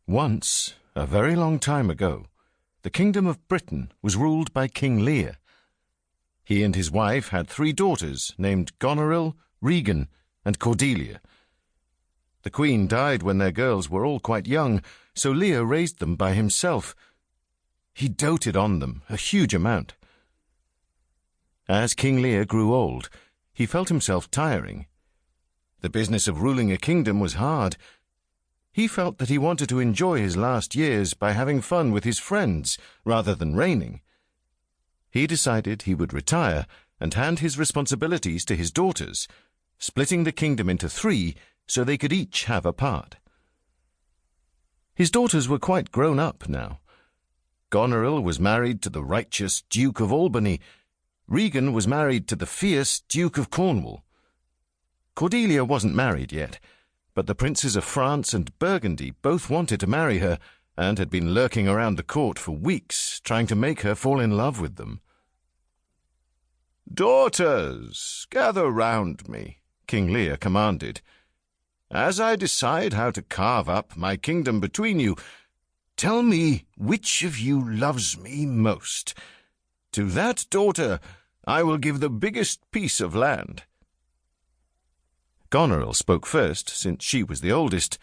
Once, a very long time ago, the kingdom of Britain was ruled by King Lear. He and his wife had 3 daughters named Goneril, Regan, and Cordelia. The queen died when their girls were all quite young, so Lear raised them by himself. He doted on them a huge amount. As King Lear grew old, he felt himself tiring. The business of ruling a kingdom was hard. He felt that he wanted to enjoy his last years by having fun with his friends rather than reigning. He decided he would retire and hand his responsibilities to his daughters, splitting the kingdom into 3 so they could each have a part. His daughters were quite grown up now. Goneril was married to the righteous Duke of Albany. Regan was married to the fierce Duke of Cornwall. Cordelia wasn't married yet, but the princes of France and Burgundy both wanted to marry her and had been lurking around the court for weeks, trying to make her fall in love with them. "Daughters, gather round me," King Lear commanded. "As I decide how to carve up my kingdom between you, tell me which of you loves me most. To that daughter I will give the biggest piece of land." Goneril spoke first, since she was the oldest.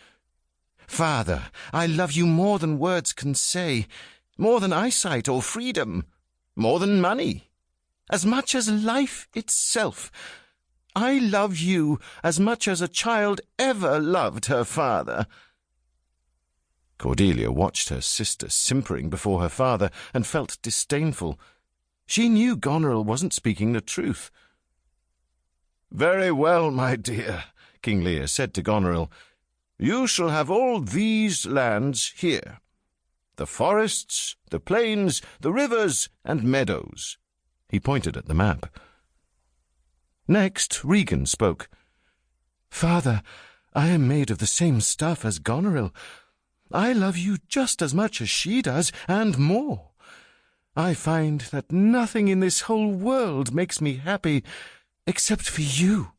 "Father, I love you more than words can say, more than eyesight or freedom, more than money, as much as life itself. I love you as much as a child ever loved her father." Cordelia watched her sister simpering before her father and felt disdainful. She knew Goneril wasn't speaking the truth. "Very well, my dear," King Lear said to Goneril. "You shall have all these lands here. The forests, the plains, the rivers, and meadows." He pointed at the map. Next, Regan spoke. "Father, I am made of the same stuff as Goneril. I love you just as much as she does, and more. I find that nothing in this whole world makes me happy except for you."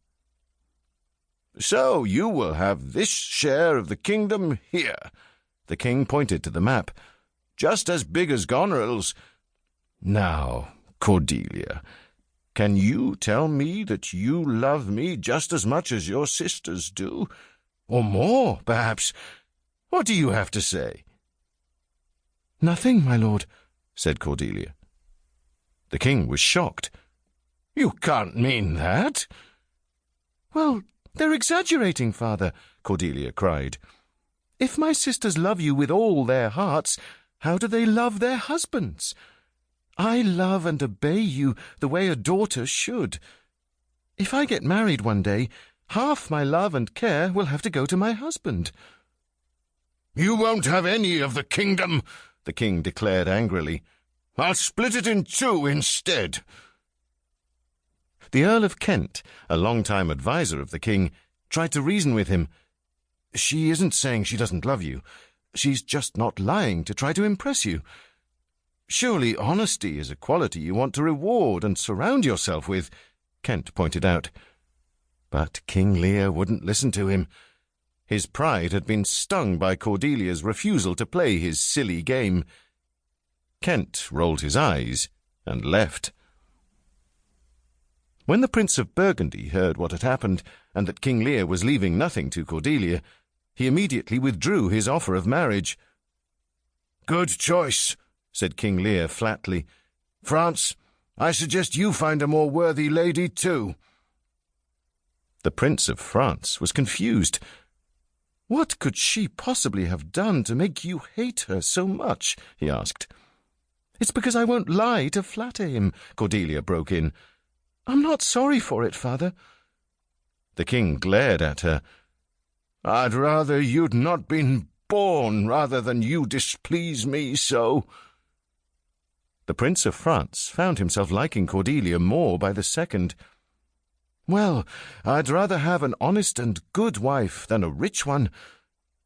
"So you will have this share of the kingdom here." The king pointed to the map. "Just as big as Goneril's. Now, Cordelia, can you tell me that you love me just as much as your sisters do? Or more, perhaps? What do you have to say?" "Nothing, my lord," said Cordelia. The king was shocked. "You can't mean that." "Well, they're exaggerating, father," Cordelia cried. "If my sisters love you with all their hearts, how do they love their husbands? I love and obey you the way a daughter should. If I get married one day, half my love and care will have to go to my husband." "You won't have any of the kingdom," the king declared angrily. "I'll split it in 2 instead." The Earl of Kent, a long-time adviser of the king, tried to reason with him. "She isn't saying she doesn't love you. She's just not lying to try to impress you. Surely honesty is a quality you want to reward and surround yourself with," Kent pointed out. But King Lear wouldn't listen to him. His pride had been stung by Cordelia's refusal to play his silly game. Kent rolled his eyes and left. When the Prince of Burgundy heard what had happened, and that King Lear was leaving nothing to Cordelia, he immediately withdrew his offer of marriage. "Good choice," said King Lear flatly. "France, I suggest you find a more worthy lady too." The Prince of France was confused. "What could she possibly have done to make you hate her so much?" he asked. "It's because I won't lie to flatter him," Cordelia broke in. "I'm not sorry for it, father." The king glared at her. "I'd rather you'd not been born rather than you displease me so." The Prince of France found himself liking Cordelia more by the second. "Well, I'd rather have an honest and good wife than a rich one.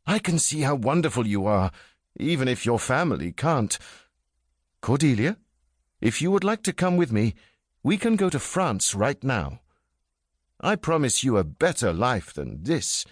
I can see how wonderful you are, even if your family can't. Cordelia, if you would like to come with me, we can go to France right now. I promise you a better life than this.